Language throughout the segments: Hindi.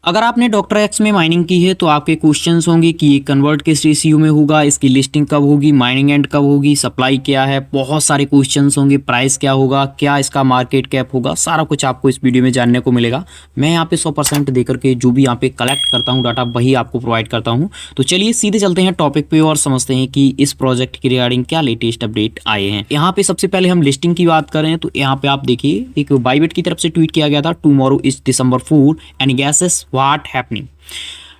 अगर आपने डॉक्टर एक्स में माइनिंग की है तो आपके क्वेश्चंस होंगे कि ये कन्वर्ट किस रेशियो में होगा, इसकी लिस्टिंग कब होगी, माइनिंग एंड कब होगी, सप्लाई क्या है, बहुत सारे क्वेश्चंस होंगे, प्राइस क्या होगा, क्या इसका मार्केट कैप होगा, सारा कुछ आपको इस वीडियो में जानने को मिलेगा। मैं यहाँ पे 100% देकर के जो भी यहाँ पे कलेक्ट करता हूँ डाटा वही आपको प्रोवाइड करता हूँ। तो चलिए सीधे चलते हैं टॉपिक पे और समझते हैं कि इस प्रोजेक्ट के रिगार्डिंग क्या लेटेस्ट अपडेट आए हैं। यहाँ पे सबसे पहले हम लिस्टिंग की बात करें तो यहाँ पे आप देखिए एक बाइबिट की तरफ से ट्वीट किया गया था, tomorrow is December 4 and gases what happening,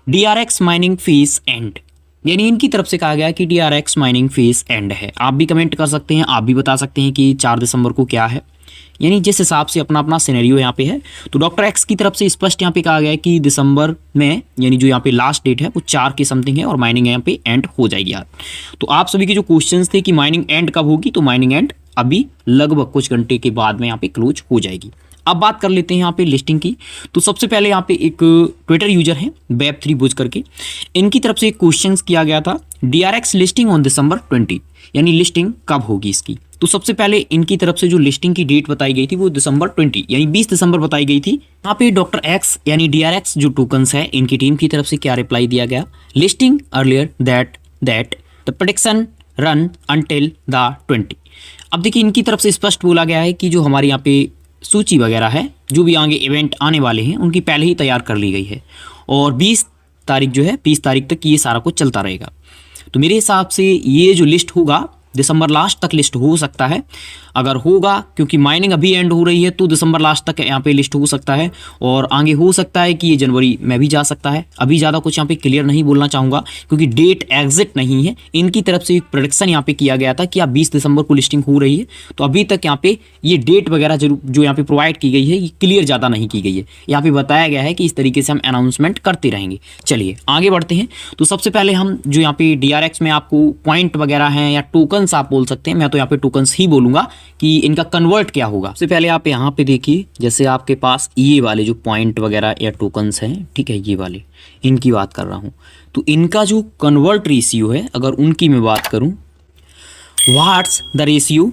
DRX mining fees and. यानी इनकी तरफ से कहा गया कि DRX माइनिंग फीस एंड है। आप भी कमेंट कर सकते हैं, आप भी बता सकते हैं कि 4 दिसंबर को क्या है, यानी जिस हिसाब से अपना अपना सिनेरियो यहाँ पे है। तो डॉक्टर एक्स की तरफ से स्पष्ट यहाँ पे कहा गया है कि दिसंबर में, यानी जो यहाँ पे लास्ट डेट है वो 4 की समथिंग है और माइनिंग यहाँ पे एंड हो जाएगी यार। तो आप सभी के जो क्वेश्चंस थे कि माइनिंग एंड कब होगी, तो माइनिंग एंड अभी लगभग कुछ घंटे के बाद में यहाँ पे क्लोज हो जाएगी। अब बात कर लेते हैं यहाँ पे लिस्टिंग की। तो सबसे पहले यहाँ पे एक ट्विटर यूजर है वेब3 बुज करके, इनकी तरफ से एक क्वेश्चन किया गया था, DRX लिस्टिंग ऑन December 20, यानी लिस्टिंग कब होगी इसकी। तो सबसे पहले इनकी तरफ से जो लिस्टिंग की डेट बताई गई थी वो December 20 यानी 20 दिसंबर बताई गई थी। यहाँ पे डॉक्टर एक्स यानी DRX जो टोकन्स है इनकी टीम की तरफ से क्या रिप्लाई दिया गया, listing earlier that the prediction run until the 20। अब देखिए इनकी तरफ से स्पष्ट बोला गया है कि जो हमारे यहाँ पे सूची वगैरह है, जो भी आगे इवेंट आने वाले हैं उनकी पहले ही तैयार कर ली गई है और 20 तारीख जो है 20 तारीख तक ये सारा कुछ चलता रहेगा। तो मेरे हिसाब से ये जो लिस्ट होगा दिसंबर लास्ट तक लिस्ट हो सकता है। अगर होगा, क्योंकि माइनिंग अभी एंड हो रही है तो दिसंबर लास्ट तक यहाँ पे लिस्ट हो सकता है और आगे हो सकता है कि ये जनवरी में भी जा सकता है। अभी ज़्यादा कुछ यहाँ पे क्लियर नहीं बोलना चाहूँगा क्योंकि डेट एग्जिट नहीं है। इनकी तरफ से एक प्रोडिक्शन यहाँ पे किया गया था कि आप 20 दिसंबर को लिस्टिंग हो रही है, तो अभी तक यहाँ पे ये डेट वगैरह जो यहाँ पे प्रोवाइड की गई है ये क्लियर ज़्यादा नहीं की गई है। यहाँ पे बताया गया है कि इस तरीके से हम अनाउंसमेंट करते रहेंगे। चलिए आगे बढ़ते हैं। तो सबसे पहले हम जो यहाँ पे DRX में आपको पॉइंट वगैरह हैं या टोकन्स आप बोल सकते हैं, मैं तो यहाँ पे टोकन्स ही बोलूँगा कि इनका कन्वर्ट क्या होगा। सबसे पहले आप यहाँ पे देखिए, जैसे आपके पास ये वाले जो पॉइंट वगैरह या टोकन्स हैं, ठीक है, ये वाले इनकी बात कर रहा हूँ, तो इनका जो कन्वर्ट रेशियो है अगर उनकी मैं बात करूँ, what's the ratio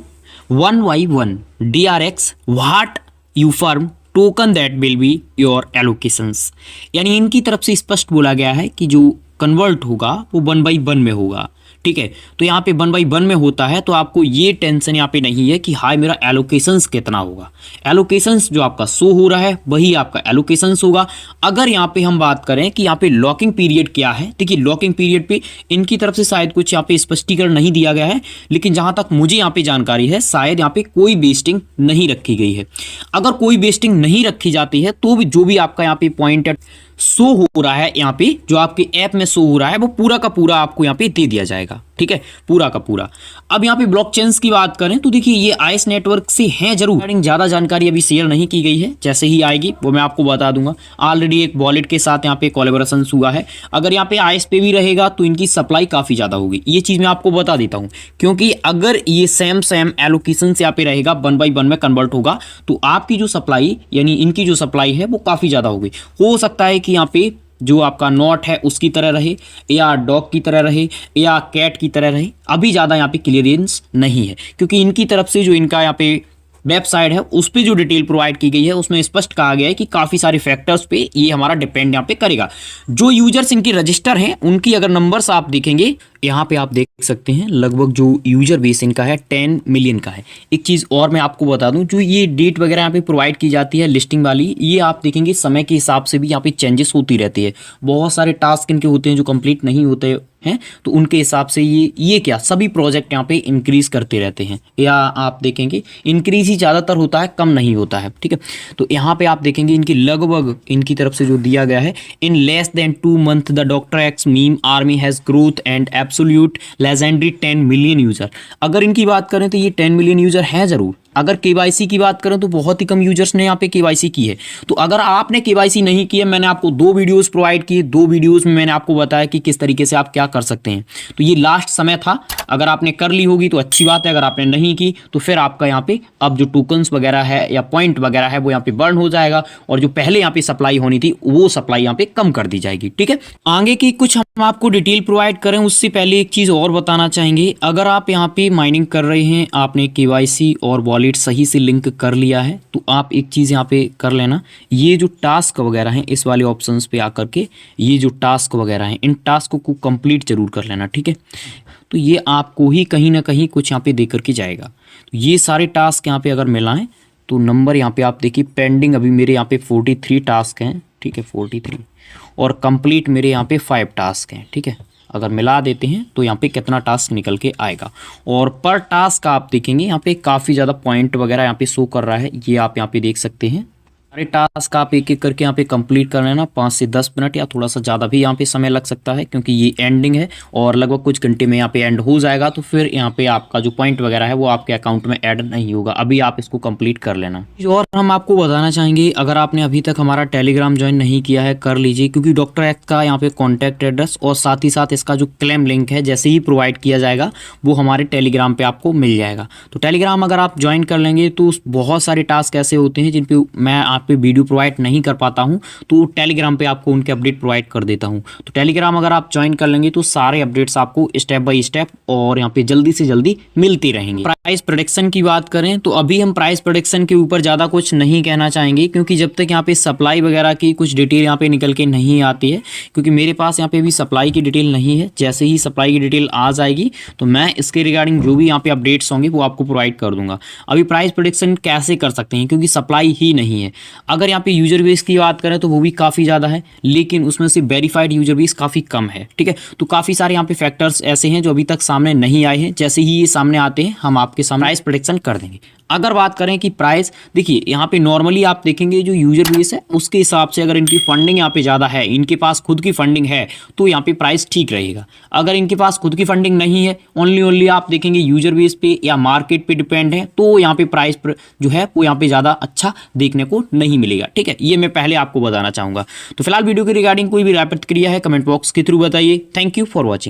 1/1 DRX what you firm token that will be your allocations. यानी इनकी तरफ से स्पष्ट बोला गया है कि जो कन्वर्ट होगा वो 1/1 में होगा, ठीक है। तो यहाँ पे 1/1 में होता है तो आपको ये टेंशन यहाँ पे नहीं है कि हाय मेरा एलोकेशंस कितना होगा। एलोकेशंस जो आपका शो हो रहा है वही आपका एलोकेशंस होगा। अगर यहाँ पे हम बात करें कि यहाँ पे लॉकिंग पीरियड क्या है, देखिए लॉकिंग पीरियड पे इनकी तरफ से शायद कुछ यहाँ पे स्पष्टीकरण नहीं दिया गया है, लेकिन जहाँ तक मुझे यहाँ पे जानकारी है शायद यहाँ पे कोई वेस्टिंग नहीं रखी गई है। अगर कोई वेस्टिंग नहीं रखी जाती है तो भी जो भी आपका यहाँ पे पॉइंट शो हो रहा है, यहाँ पे जो आपके ऐप में शो हो रहा है वो पूरा का पूरा आपको यहाँ पे दे दिया जाएगा, ठीक है, पूरा का पूरा। अब यहाँ पे ब्लॉकचेन्स की बात करें तो देखिए ये आइस नेटवर्क से हैं जरूर, ज़्यादा जानकारी अभी शेयर नहीं की गई है, जैसे ही आएगी वो मैं आपको बता दूंगा। ऑलरेडी एक वॉलेट के साथ यहाँ पे कोलैबोरेशन हुआ है, अगर यहाँ पे आइस पे भी रहेगा तो इनकी सप्लाई काफ़ी ज़्यादा होगी, ये चीज़ मैं आपको बता देता हूँ। क्योंकि अगर ये सेम एलोकेशन से यहाँ पे रहेगा 1/1 में कन्वर्ट होगा तो आपकी जो सप्लाई यानी इनकी जो सप्लाई है वो काफ़ी ज़्यादा होगी। हो सकता है कि यहाँ पे जो आपका नॉट है उसकी तरह रहे या डॉग की तरह रहे या कैट की तरह रहे, अभी ज़्यादा यहाँ पे क्लियरेंस नहीं है क्योंकि इनकी तरफ से जो इनका यहाँ पे वेबसाइट है उस पर जो डिटेल प्रोवाइड की गई है उसमें स्पष्ट कहा गया है कि काफ़ी सारे फैक्टर्स पे ये हमारा डिपेंड यहाँ पे करेगा। जो यूजर्स इनके रजिस्टर हैं उनकी अगर नंबर्स आप देखेंगे यहाँ पे आप देख सकते हैं लगभग जो यूजर बेस इनका है 10 मिलियन का है। एक चीज़ और मैं आपको बता दूं, जो ये डेट वगैरह यहाँ पे प्रोवाइड की जाती है लिस्टिंग वाली, ये आप देखेंगे समय के हिसाब से भी यहाँ पे चेंजेस होती रहती है। बहुत सारे टास्क इनके होते हैं जो कंप्लीट नहीं होते हैं, तो उनके हिसाब से ये क्या सभी प्रोजेक्ट यहाँ पे इंक्रीज करते रहते हैं, या आप देखेंगे इंक्रीज ही ज़्यादातर होता है, कम नहीं होता है, ठीक है। तो यहाँ पे आप देखेंगे इनकी लगभग इनकी तरफ से जो दिया गया है, in less than 2 month the doctor x meme army has growth and absolute legendary 10 million user. अगर इनकी बात करें तो ये 10 मिलियन यूजर है ज़रूर। अगर केवाईसी की बात करें तो बहुत ही कम यूजर्स ने यहाँ पे केवाईसी की है। तो अगर आपने केवाईसी नहीं की है, मैंने आपको 2 वीडियोस प्रोवाइड किए, 2 वीडियोस में मैंने आपको बताया कि किस तरीके से आप क्या कर सकते हैं। तो ये लास्ट समय था, अगर आपने कर ली होगी तो अच्छी बात है, अगर आपने नहीं की तो फिर आपका यहाँ पे अब जो टोकन्स वगैरह है या पॉइंट वगैरह है वो यहाँ पे बर्न हो जाएगा और जो पहले यहाँ पे सप्लाई होनी थी वो सप्लाई यहाँ पे कम कर दी जाएगी, ठीक है। आगे की कुछ हम आपको डिटेल प्रोवाइड करें उससे पहले एक चीज़ और बताना चाहेंगे, अगर आप यहाँ पे माइनिंग कर रहे हैं, आपने केवाईसी और वॉलेट कंप्लीट सही से लिंक कर लिया है तो आप एक चीज़ यहाँ पे कर लेना, ये जो टास्क वगैरह हैं इस वाले ऑप्शंस पे आकर के ये जो टास्क वगैरह हैं इन टास्क को कंप्लीट जरूर कर लेना, ठीक है। तो ये आपको ही कहीं ना कहीं कुछ यहाँ पे दे करके जाएगा। तो ये सारे टास्क यहाँ पे अगर मिलाएं तो नंबर यहाँ पे आप देखिए पेंडिंग अभी मेरे यहाँ पे 43 टास्क हैं, ठीक है 43, और कंप्लीट मेरे यहाँ पे 5 टास्क हैं, ठीक है। अगर मिला देते हैं तो यहाँ पे कितना टास्क निकल के आएगा, और पर टास्क आप देखेंगे यहाँ पे काफ़ी ज़्यादा पॉइंट वगैरह यहाँ पे शो कर रहा है, ये आप यहाँ पे देख सकते हैं। सारे टास्क आप एक एक करके यहाँ पे कंप्लीट कर लेना, 5 से 10 मिनट या थोड़ा सा ज़्यादा भी यहाँ पे समय लग सकता है क्योंकि ये एंडिंग है और लगभग कुछ घंटे में यहाँ पे एंड हो जाएगा। तो फिर यहाँ पे आपका जो पॉइंट वगैरह है वो आपके अकाउंट में ऐड नहीं होगा, अभी आप इसको कंप्लीट कर लेना। और हम आपको बताना चाहेंगे अगर आपने अभी तक हमारा टेलीग्राम ज्वाइन नहीं किया है कर लीजिए, क्योंकि डॉक्टर एक्ट का यहाँ पे कॉन्टैक्ट एड्रेस और साथ ही साथ इसका जो क्लेम लिंक है जैसे ही प्रोवाइड किया जाएगा वो हमारे टेलीग्राम पे आपको मिल जाएगा। तो टेलीग्राम अगर आप ज्वाइन कर लेंगे तो बहुत सारे टास्क ऐसे होते हैं जिन पे मैं आप पे वीडियो प्रोवाइड नहीं कर पाता हूं, तो टेलीग्राम पे आपको उनके अपडेट प्रोवाइड कर देता हूं। तो टेलीग्राम अगर आप ज्वाइन कर लेंगे तो सारे अपडेट्स आपको स्टेप बाय स्टेप और यहाँ पे जल्दी से जल्दी मिलती रहेंगी। प्राइस प्रोडिक्शन की बात करें तो अभी हम प्राइस प्रोडिक्शन के ऊपर ज़्यादा कुछ नहीं कहना चाहेंगे, क्योंकि जब तक यहाँ पे सप्लाई वगैरह की कुछ डिटेल यहाँ पे निकल के नहीं आती है, क्योंकि मेरे पास यहाँ पे भी सप्लाई की डिटेल नहीं है। जैसे ही सप्लाई की डिटेल आ जाएगी तो मैं इसके रिगार्डिंग जो भी यहाँ पे अपडेट्स होंगे वो आपको प्रोवाइड कर दूंगा। अभी प्राइस प्रोडिक्शन कैसे कर सकते हैं, क्योंकि सप्लाई ही नहीं है। अगर यहाँ पे यूजर बेस की बात करें तो वो भी काफ़ी ज़्यादा है, लेकिन उसमें से वेरीफाइड यूजर बेस काफ़ी कम है, ठीक है। तो काफ़ी सारे यहाँ पे फैक्टर्स ऐसे हैं जो अभी तक सामने नहीं आए हैं, जैसे ही ये सामने आते हैं हम आपके सामने प्राइस प्रेडिक्शन कर देंगे। अगर बात करें कि प्राइस, देखिए यहाँ पे नॉर्मली आप देखेंगे जो यूजर बेस है उसके हिसाब से अगर इनकी फंडिंग यहाँ पे ज़्यादा है, इनके पास खुद की फंडिंग है तो यहाँ पे प्राइस ठीक रहेगा। अगर इनके पास खुद की फंडिंग नहीं है, ओनली आप देखेंगे यूजर बेस पे या मार्केट पे डिपेंड है, तो यहाँ पे प्राइस जो है वो यहाँ पे ज़्यादा अच्छा देखने को नहीं मिलेगा, ठीक है। ये मैं पहले आपको बताना चाहूँगा। तो फिलहाल वीडियो के रिगार्डिंग कोई भी राय प्रतिक्रिया है कमेंट बॉक्स के थ्रू बताइए। Thank you for watching.